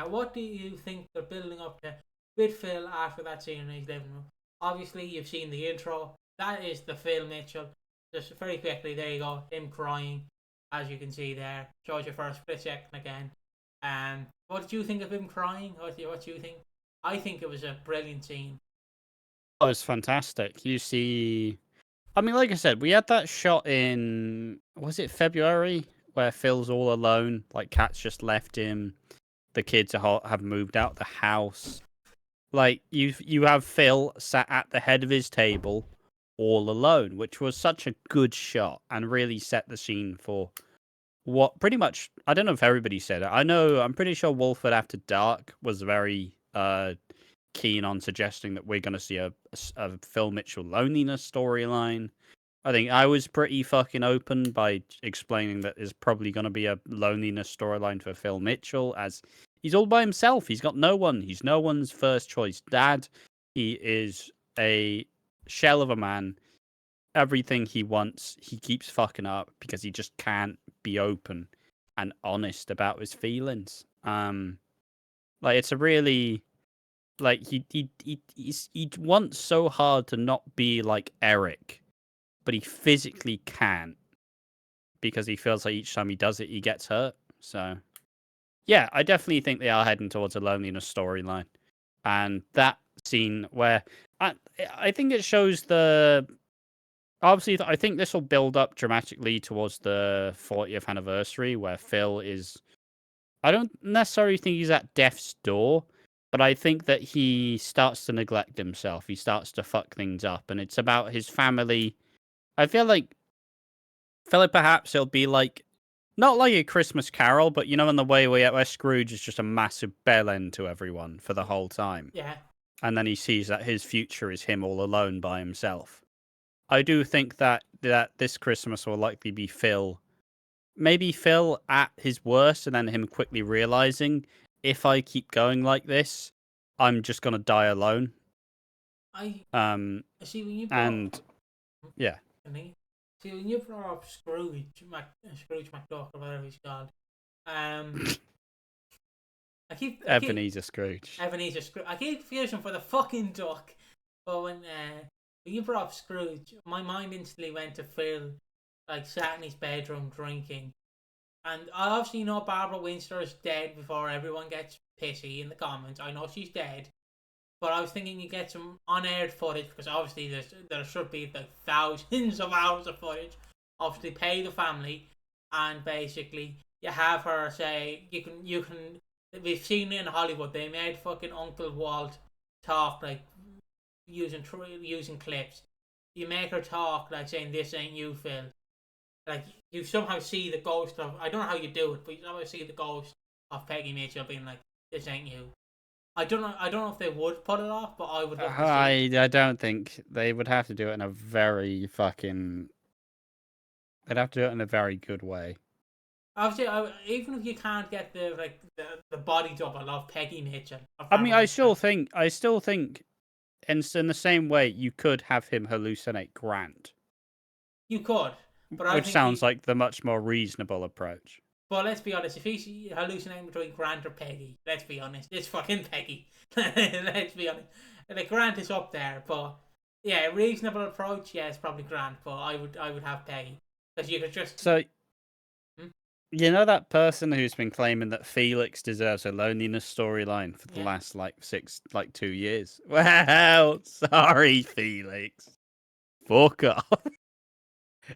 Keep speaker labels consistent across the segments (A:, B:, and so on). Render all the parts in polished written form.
A: What do you think they're building up to with Phil after that scene in his living room? Obviously, you've seen the intro. That is the Phil Mitchell. Just very quickly, there you go. Him crying, as you can see there. Shows you for a split second again. What did you think of him crying? What do you think? I think it was a brilliant scene.
B: Oh, it's fantastic. You see, I mean, like I said, we had that shot in, was it February, where Phil's all alone, like Kat's just left him, the kids have moved out the house. Like you have Phil sat at the head of his table, all alone, which was such a good shot and really set the scene for what pretty much. I don't know if everybody said it. I'm pretty sure Walford After Dark was very keen on suggesting that we're going to see a Phil Mitchell loneliness storyline. I think I was pretty fucking open by explaining that there's probably going to be a loneliness storyline for Phil Mitchell, as he's all by himself. He's got no one. He's no one's first choice dad. He is a shell of a man. Everything he wants, he keeps fucking up because he just can't be open and honest about his feelings. Like it's a really like he wants so hard to not be like Eric, but he physically can't because he feels like each time he does it, he gets hurt. So, yeah, I definitely think they are heading towards a loneliness storyline, and that scene where I think it shows the obviously I think this will build up dramatically towards the 40th anniversary where Phil is. I don't necessarily think he's at death's door, but I think that he starts to neglect himself. He starts to fuck things up, and it's about his family. I feel like perhaps it'll be like not like a Christmas Carol, but you know, in the way where Scrooge is just a massive bell end to everyone for the whole time,
A: Yeah.
B: and then he sees that his future is him all alone by himself. I do think that this Christmas will likely be Phil, maybe Phil at his worst, and then him quickly realizing if I keep going like this, I'm just gonna die alone.
A: I see when you brought.
B: And yeah.
A: See when you brought up Scrooge McDuck or whatever he's called. Um, I keep
B: Ebenezer Scrooge.
A: Ebenezer Scrooge. I keep confusing for the fucking duck. But when you brought up Scrooge, my mind instantly went to Phil, like sat in his bedroom drinking. And I obviously know Barbara Windsor is dead before everyone gets pissy in the comments. I know she's dead. But I was thinking you get some unaired footage because obviously there should be like thousands of hours of footage. Obviously, pay the family, and basically you have her say you can. We've seen it in Hollywood. They made fucking Uncle Walt talk like using clips. You make her talk like saying this ain't you, Phil. Like you somehow see the ghost of. I don't know how you do it, but you somehow see the ghost of Peggy Mitchell being like, "This ain't you." I don't know. I don't know if they would pull it off, but I would love to see it.
B: I don't think they would have to do it in a very fucking. They'd have to do it in a very good way.
A: Obviously, even if you can't get the body double of Peggy Mitchell.
B: I mean, I still think, in the same way, you could have him hallucinate Grant.
A: You could, but
B: which sounds like the much more reasonable approach.
A: But let's be honest, if he's hallucinating between Grant or Peggy, let's be honest, it's fucking Peggy. Let's be honest. Like Grant is up there, but yeah, reasonable approach, yeah, it's probably Grant, but I would have Peggy because you could just.
B: So, you know that person who's been claiming that Felix deserves a loneliness storyline for the last 2 years? Well, sorry, Felix. Fuck off.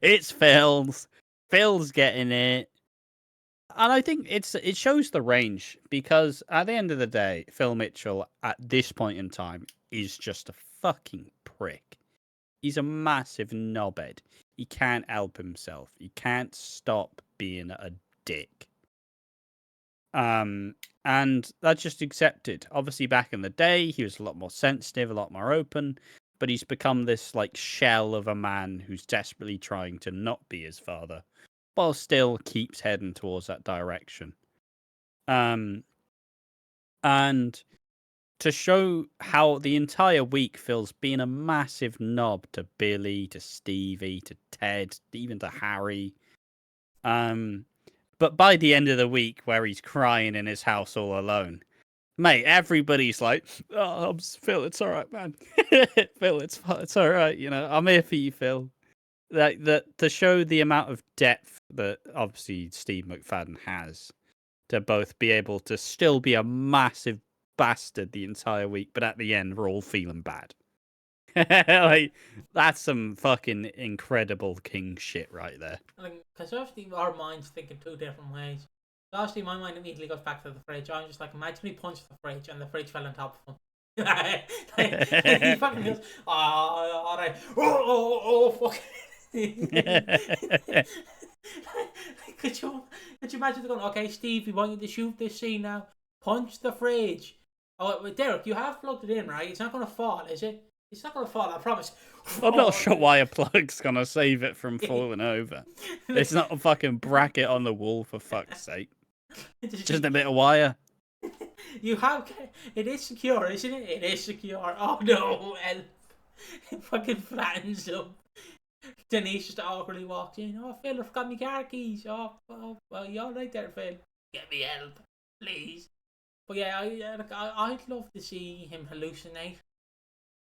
B: It's Phil's. Phil's getting it. And I think it shows the range because at the end of the day, Phil Mitchell at this point in time is just a fucking prick. He's a massive knobhead. He can't help himself. He can't stop being a dick. And that's just accepted. Obviously, back in the day, he was a lot more sensitive, a lot more open, but he's become this like shell of a man who's desperately trying to not be his father, while still keeps heading towards that direction. And to show how the entire week Phil's been a massive knob to Billy, to Stevie, to Ted, even to Harry. But But by the end of the week, where he's crying in his house all alone, mate, everybody's like, "Oh, Phil, it's all right, man. Phil, it's all right. You know, I'm here for you, Phil." Like that to show the amount of depth that obviously Steve McFadden has to both be able to still be a massive bastard the entire week, but at the end we're all feeling bad. Like that's some fucking incredible king shit right there.
A: Because obviously our minds think in two different ways. So obviously my mind immediately goes back to the fridge. I'm just like, imagine he punched the fridge and the fridge fell on top of him. He fucking goes, alright, fuck. could you imagine going, okay, Steve, we want you to shoot this scene now. Punch the fridge. Oh, wait, Derek, you have plugged it in, right? It's not going to fall, is it? It's not going to fall, I promise.
B: I'm not sure why a plug's going to save it from falling over. It's not a fucking bracket on the wall, for fuck's sake. Just a bit of wire.
A: You have... It is secure, isn't it? It is secure. Oh, no, help. It fucking flattens up. Denise just awkwardly walks in. Oh, Phil, I forgot my car keys. Oh, well, you alright there, Phil? Get me help, please. But yeah, I'd love to see him hallucinate.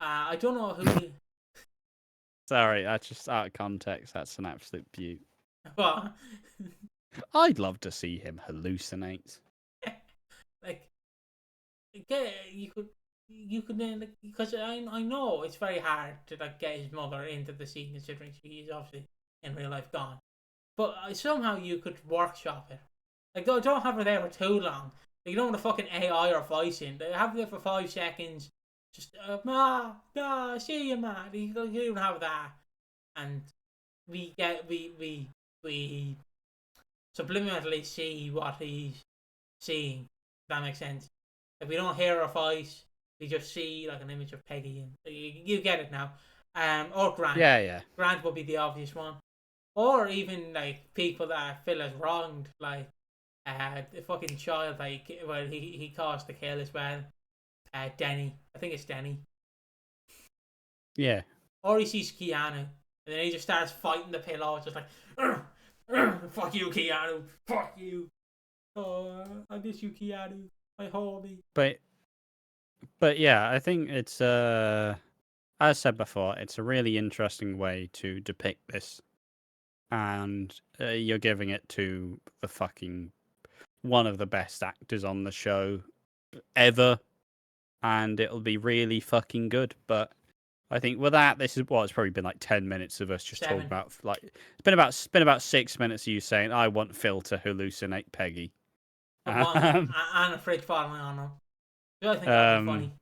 A: I don't know who.
B: Sorry, that's just out of context. That's an absolute beaut.
A: What?
B: I'd love to see him hallucinate.
A: Like, you could then, because I know it's very hard to like get his mother into the scene considering she is obviously in real life gone. But somehow you could workshop it. Like, don't have her there for too long. Like, you don't want a fucking AI or voice in. Have her there for 5 seconds. Just, ma, see you, ma. You don't even have that. And we subliminally see what he's seeing. If that makes sense. If we don't hear her voice, we just see like an image of Peggy. And you get it now. Or Grant.
B: Yeah.
A: Grant would be the obvious one. Or even like people that Phil has wronged, like the fucking child, like he caused the kill as well. Denny, I think it's Denny.
B: Yeah.
A: Or he sees Keanu, and then he just starts fighting the pillow, just like, fuck you, Keanu, fuck you. Oh, I miss you, Keanu, my homie.
B: But yeah, I think it's as I said before, it's a really interesting way to depict this, and you're giving it to the fucking one of the best actors on the show ever, and it'll be really fucking good. But I think with that, this is it's probably been like 10 minutes of us just
A: 7.
B: talking about like it's been about 6 minutes of you saying I want Phil to hallucinate Peggy.
A: And a fridge falling on her. I think that'd be funny.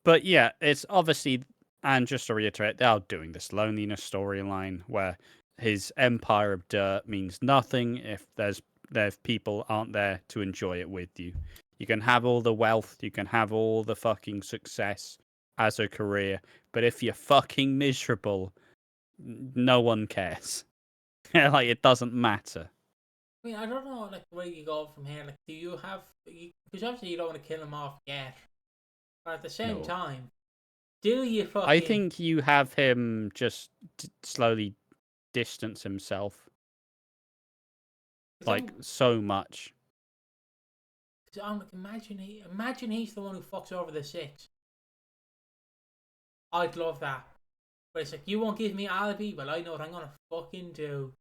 B: But yeah, it's obviously, and just to reiterate, they are doing this loneliness storyline where his empire of dirt means nothing if there's people aren't there to enjoy it with you. You can have all the wealth, you can have all the fucking success as a career, but if you're fucking miserable, no one cares. Like, it doesn't matter.
A: I mean, I don't know, like, where you go from here. Like, do you have... Because obviously you don't want to kill him off yet. But at the same time, do you fucking...
B: I think you have him just slowly distance himself. Like, so much.
A: Because I'm like, imagine he's the one who fucks over the 6. I'd love that. But it's like, you won't give me alibi? Well, I know what I'm going to fucking do.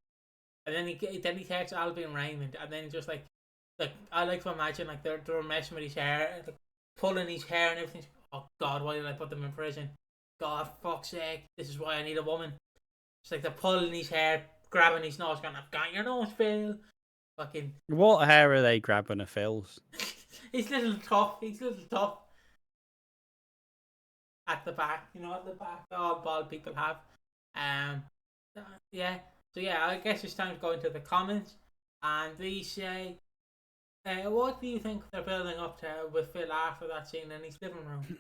A: And then he takes Albie and Raymond, and then just like I like to imagine like they're messing with his hair, like, pulling his hair and everything. Oh God, why did I put them in prison? God, fuck's sake, this is why I need a woman. It's like they're pulling his hair, grabbing his nose, going, "I've got your nose, Phil." Fucking.
B: What hair are they grabbing of Phil's?
A: He's little tough. At the back, at the back, all bald people have. Yeah. So yeah, I guess it's time to go into the comments, and they say, what do you think they're building up to with Phil after that scene in his living room?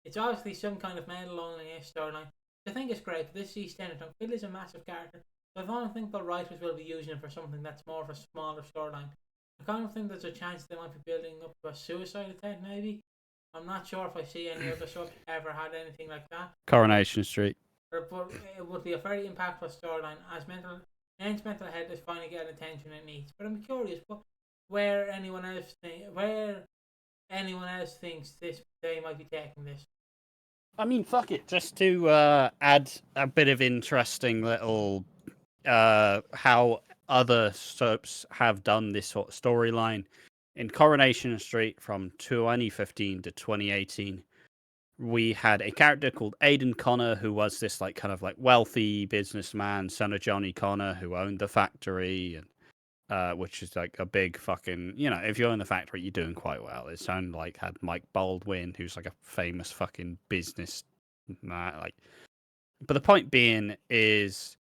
A: It's obviously some kind of mental loneliness storyline. I think it's great. This EastEnders, Phil is a massive character, so I don't think the writers will be using it for something that's more of a smaller storyline. I kind of think there's a chance they might be building up to a suicide attempt, maybe. I'm not sure if I see any other soap ever had anything like that.
B: Coronation Street.
A: But it would be a very impactful storyline, as mental men's mental health is finally getting attention it needs. But I'm curious, where anyone else thinks this they might be taking this.
B: I mean, fuck it. Just to add a bit of interesting little how other soaps have done this sort of storyline. In Coronation Street from 2015 to 2018, we had a character called Aidan Connor, who was this like kind of like wealthy businessman, son of Johnny Connor, who owned the factory, and which is like a big fucking, if you own the factory, you're doing quite well. His son like had Mike Baldwin, who's like a famous fucking business man. Like, but the point being is,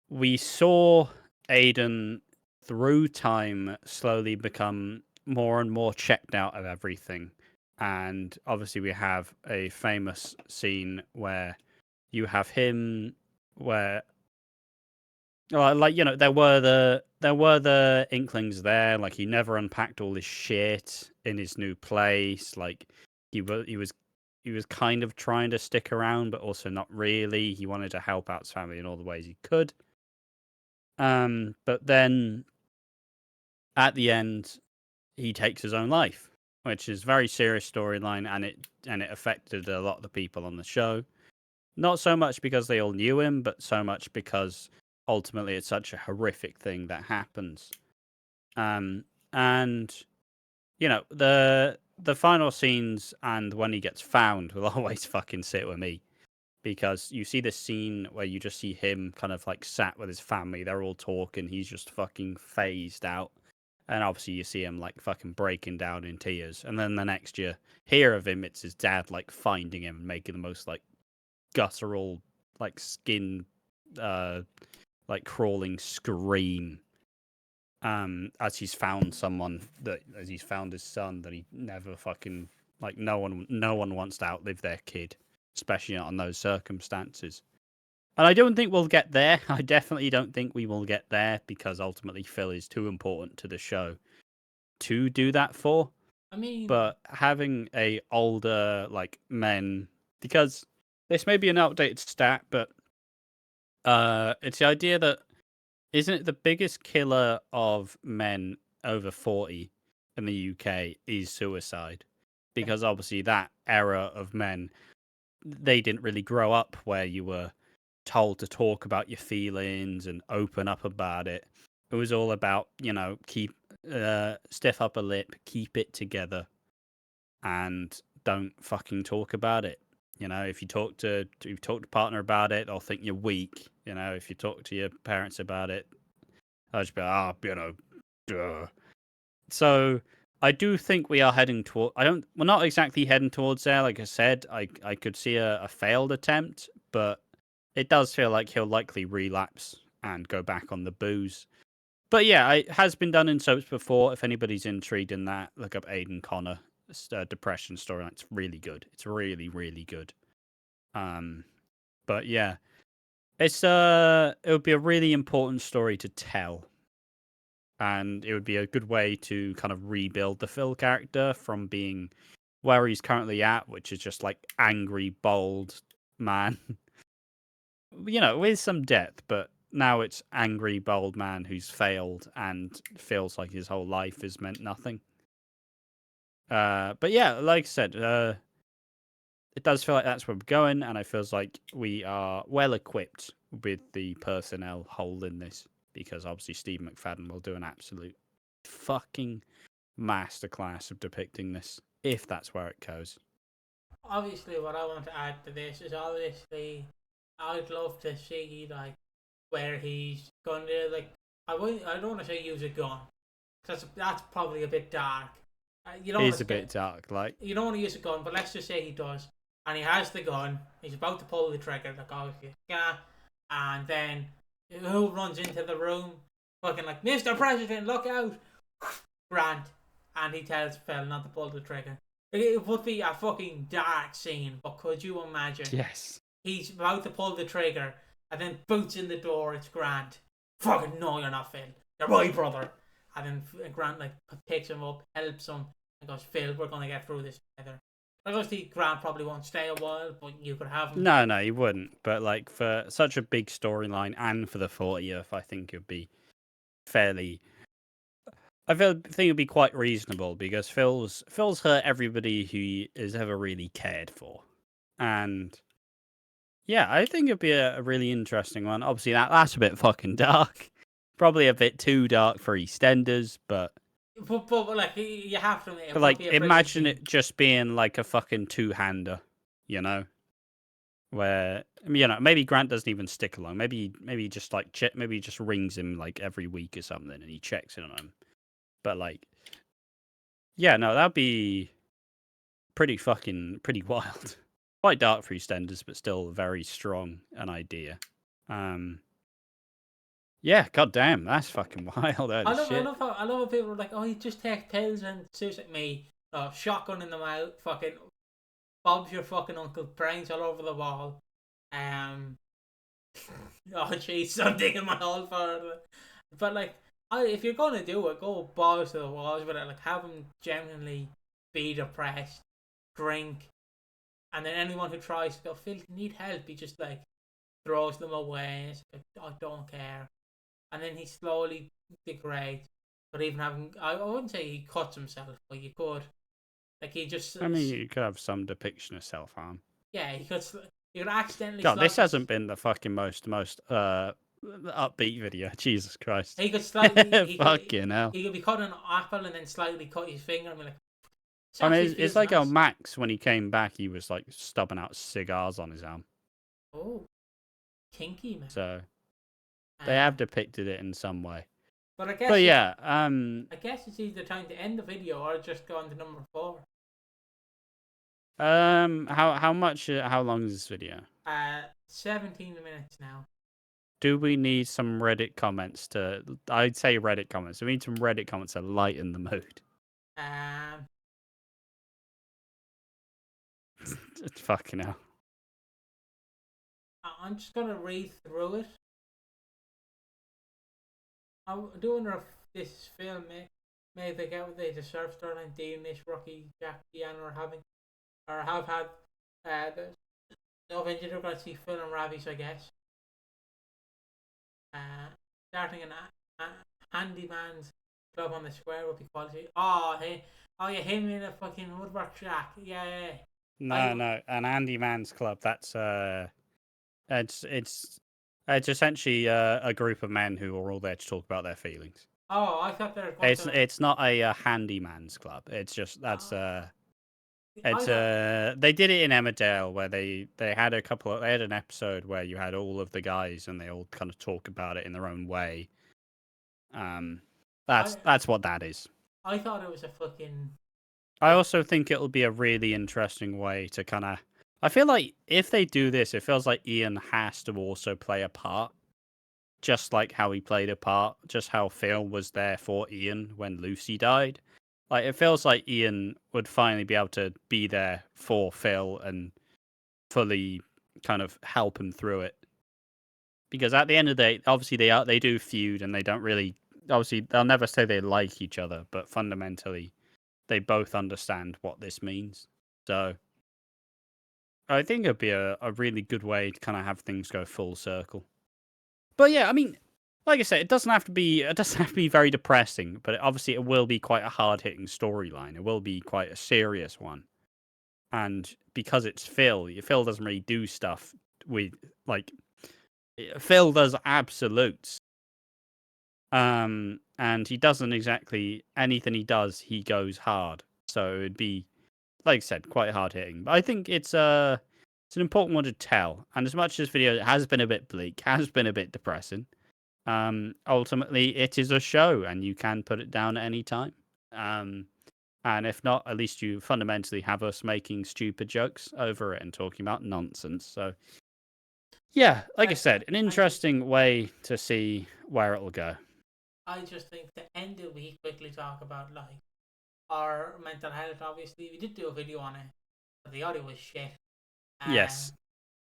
B: we saw Aidan through time slowly become more and more checked out of everything. And obviously we have a famous scene where you have him where there were the inklings there, like he never unpacked all his shit in his new place, like he was kind of trying to stick around but also not really. He wanted to help out his family in all the ways he could. But then at the end, he takes his own life, which is a very serious storyline, and it affected a lot of the people on the show. Not so much because they all knew him, but so much because ultimately it's such a horrific thing that happens. And the final scenes and when he gets found will always fucking sit with me. Because you see this scene where you just see him kind of like sat with his family, they're all talking, he's just fucking phased out. And obviously you see him like fucking breaking down in tears. And then the next year, hear of him, it's his dad like finding him and making the most like guttural, like skin, like crawling scream. As he's found as he's found his son that he never fucking, like no one wants to outlive their kid, especially not in those circumstances. And I don't think we'll get there. I definitely don't think we will get there because ultimately Phil is too important to the show to do that for.
A: I mean,
B: but having a older like men, because this may be an outdated stat, but it's the idea that isn't it the biggest killer of men over 40 in the UK is suicide, because obviously that era of men, they didn't really grow up where you were told to talk about your feelings and open up about it. It was all about, keep stiff upper lip, keep it together, and don't fucking talk about it. If you talk to a partner about it, they'll think you're weak. If you talk to your parents about it, they'll just be like, duh. So I do think we are heading toward. We're not exactly heading towards there. Like I said, I could see a failed attempt, but it does feel like he'll likely relapse and go back on the booze. But yeah, it has been done in soaps before. If anybody's intrigued in that, look up Aidan Connor depression storyline. It's really good. It's really, really good. But yeah, it would be a really important story to tell, and it would be a good way to kind of rebuild the Phil character from being where he's currently at, which is just like angry, bold man. With some depth, but now it's angry, bold man who's failed and feels like his whole life has meant nothing. But yeah, like I said, it does feel like that's where we're going, and it feels like we are well equipped with the personnel holding this, because obviously Steve McFadden will do an absolute fucking masterclass of depicting this, if that's where it goes.
A: Obviously, what I want to add to this is obviously I'd love to see like where he's going to I don't want to say use a gun, because that's probably a bit dark. You don't.
B: It's a bit dark, like
A: you don't want to use a gun, but let's just say he does, and he has the gun. He's about to pull the trigger, and then who runs into the room, fucking like, Mr. President, look out, Grant, and he tells Phil not to pull the trigger. It would be a fucking dark scene, but could you imagine?
B: Yes.
A: He's about to pull the trigger, and then boots in the door. It's Grant. Fucking no, you're not Phil. You're my brother. And then Grant like picks him up, helps him, and goes, Phil, we're gonna get through this together. Like, obviously, Grant probably won't stay a while, but you could have him.
B: No, you wouldn't. But like for such a big storyline and for the 40th, I think it would be fairly. Think it'd be quite reasonable because Phil's hurt everybody who he has ever really cared for, and yeah, I think it'd be a really interesting one. Obviously, that's a bit fucking dark, probably a bit too dark for EastEnders, but
A: like, you have to admit, it would
B: like
A: be a
B: imagine
A: brilliant
B: it just being like a fucking two-hander, you know, where maybe Grant doesn't even stick along. Maybe he just like maybe he just rings him like every week or something, and he checks in on him. But like, yeah, no, that'd be pretty wild. Quite dark for EastEnders, but still very strong an idea. Yeah, goddamn, that's fucking wild. Holy shit.
A: I love how people are like, oh, you just take pills and suits like me. Shotgun in the mouth, fucking Bob's your fucking uncle, brains all over the wall. Oh jeez, I'm digging my hole further. But like, if you're gonna do it, go balls to the walls with it. Like, have him genuinely be depressed, drink, and then anyone who tries to go, Phil, you need help, he just like throws them away. It's like, I don't care. And then he slowly degrades. But even having, I wouldn't say he cuts himself, but you could. Like, he just.
B: I mean, you could have some depiction of self harm.
A: Yeah, he could. He could accidentally.
B: God, this hasn't been the fucking most upbeat video. Jesus Christ.
A: He could slightly.
B: Fucking hell.
A: He could be cutting an apple and then slightly cut his finger and be like.
B: I mean, it's like
A: nice.
B: on Max when he came back, he was like stubbing out cigars on his arm.
A: Oh, kinky, man.
B: So they have depicted it in some way.
A: But I guess.
B: But yeah,
A: I guess it's either time to end the video or just go on to number 4.
B: how long is this video?
A: 17 minutes now.
B: Do we need some Reddit comments to? I'd say Reddit comments. We need some Reddit comments to lighten the mood. Fucking hell.
A: I'm just gonna read through it. I do wonder if this film may they get what they deserve. Sterling Dean, this rookie Jack Deanna are having, or have had. No venture they're gonna see Phil and Ravi's, I guess. Starting a handyman's club on the square would be quality. Oh, yeah, him in a fucking woodwork shack. Yeah.
B: No, an handyman's club. That's it's essentially a group of men who are all there to talk about their feelings.
A: Oh, I thought they were.
B: It's not a handyman's club. It's just they did it in Emmerdale where they had an episode where you had all of the guys and they all kind of talk about it in their own way. That's what that is.
A: I thought it was a fucking.
B: I also think it'll be a really interesting way to kind of. I feel like if they do this, it feels like Ian has to also play a part. Just like how he played a part, just how Phil was there for Ian when Lucy died. Like, it feels like Ian would finally be able to be there for Phil and fully kind of help him through it. Because at the end of the day, obviously they do feud and they don't really. Obviously, they'll never say they like each other, but fundamentally, they both understand what this means. So, I think it'd be a really good way to kind of have things go full circle. But yeah, I mean, like I said, it doesn't have to be very depressing, but obviously it will be quite a hard-hitting storyline. It will be quite a serious one. And because it's Phil doesn't really do stuff with like Phil does absolutes. And he doesn't exactly anything he does, he goes hard. So it'd be, like I said, quite hard hitting. But I think it's an important one to tell. And as much as this video has been a bit bleak, has been a bit depressing, ultimately it is a show and you can put it down at any time. And if not, at least you fundamentally have us making stupid jokes over it and talking about nonsense. So yeah, like I said, an interesting way to see where it'll go.
A: I just think to end it, we quickly talk about like our mental health. Obviously, we did do a video on it, but the audio was shit.
B: Yes.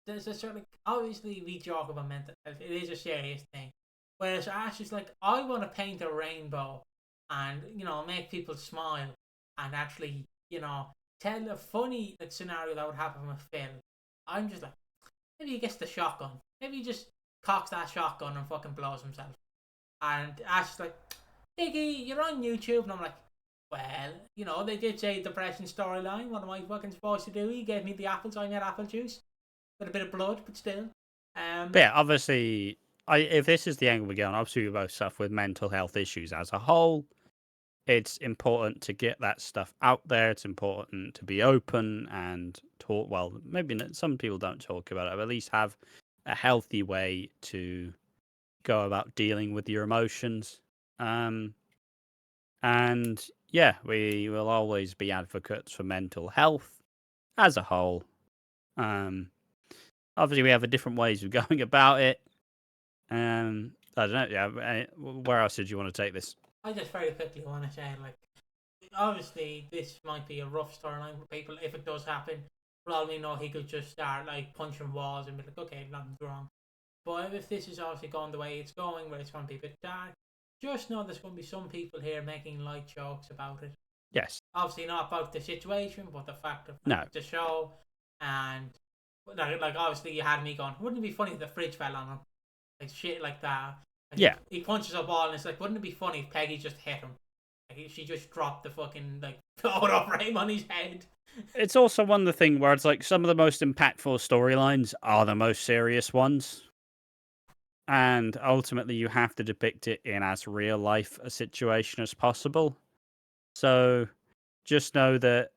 A: There's a sort of, obviously we joke about mental health. It is a serious thing. Whereas Ash is like, I want to paint a rainbow and make people smile and actually tell a funny like scenario that would happen with Phil, I'm just like, maybe he gets the shotgun. Maybe he just cocks that shotgun and fucking blows himself. And Ash is like, Piggy, you're on YouTube. And I'm like, well, you know, they did say depression storyline. What am I fucking supposed to do? He gave me the apples. I need apple juice. With a bit of blood, but still.
B: But yeah, obviously, if this is the angle we're going, obviously we both suffer with mental health issues as a whole. It's important to get that stuff out there. It's important to be open and talk. Well, maybe some people don't talk about it, but at least have a healthy way to go about dealing with your emotions. And yeah, we will always be advocates for mental health as a whole. Obviously, we have different ways of going about it. I don't know. Yeah, where else did you want to take this?
A: I just very quickly want to say, like, obviously this might be a rough storyline for people. If it does happen, for all we know, he could just start like punching walls and be like, okay, nothing's wrong. But if this is obviously going the way it's going, where it's going to be a bit dark, just know there's going to be some people here making light jokes about it.
B: Yes.
A: Obviously not about the situation, but the fact of the show. And like obviously you had me going, wouldn't it be funny if the fridge fell on him? Like shit like that. Like
B: yeah.
A: He punches a ball and it's like, wouldn't it be funny if Peggy just hit him? Like she just dropped the fucking like photo frame on his head.
B: It's also one of the things where it's like some of the most impactful storylines are the most serious ones. And ultimately you have to depict it in as real life a situation as possible. So just know that,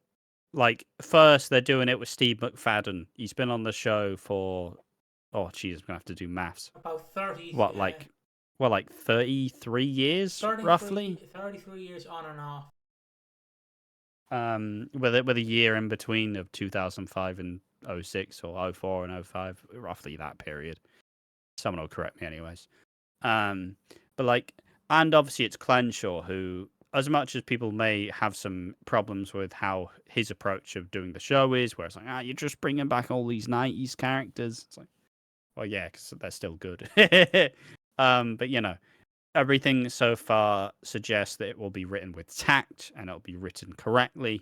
B: like, first they're doing it with Steve McFadden. He's been on the show for, oh, geez, I'm going to have to do maths.
A: About 30.
B: What, like 33 years, roughly?
A: 33 years on and off.
B: With a year in between of 2005 and 06 or 04 and 05, roughly that period. Someone will correct me anyways. But like, and obviously it's Clenshaw who, as much as people may have some problems with how his approach of doing the show is, where it's like, you're just bringing back all these 90s characters. It's like, well, yeah, because they're still good. But you know, everything so far suggests that it will be written with tact and it'll be written correctly.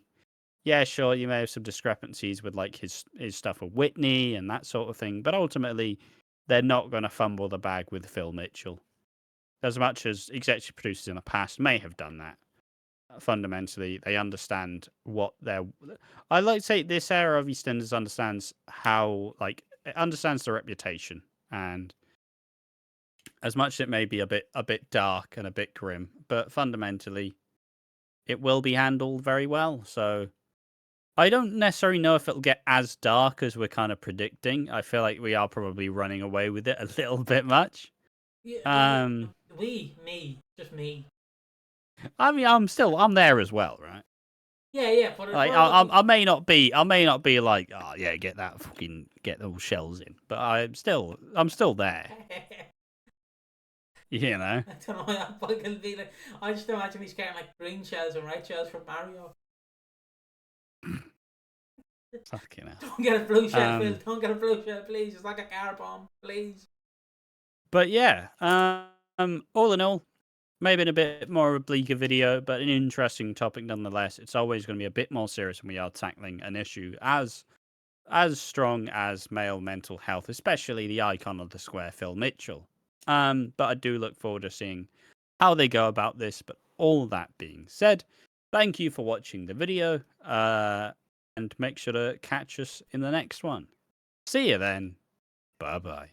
B: Yeah, sure, you may have some discrepancies with like his stuff with Whitney and that sort of thing, but ultimately they're not going to fumble the bag with Phil Mitchell. As much as executive producers in the past may have done that, fundamentally they understand what they're. I like to say this era of EastEnders understands how, like, it understands the reputation, and as much as it may be a bit dark and a bit grim, but fundamentally it will be handled very well. So I don't necessarily know if it'll get as dark as we're kind of predicting. I feel like we are probably running away with it a little bit much.
A: Yeah, just me.
B: I mean, I'm there as well, right?
A: Yeah, but
B: like, I may not be like, oh yeah, get those shells in, but I'm still there. You know.
A: I don't know why that fucking be like. I just imagine he's getting like green shells and red shells from Mario.
B: Fucking hell.
A: Don't get a blue shell, Phil. Don't get a blue shell, please. It's like a car bomb, please.
B: But yeah, all in all, maybe a bit more of a bleaker video, but an interesting topic nonetheless. It's always going to be a bit more serious when we are tackling an issue as strong as male mental health, especially the icon of the square, Phil Mitchell. But I do look forward to seeing how they go about this. But all that being said, thank you for watching the video, and make sure to catch us in the next one. See you then. Bye-bye.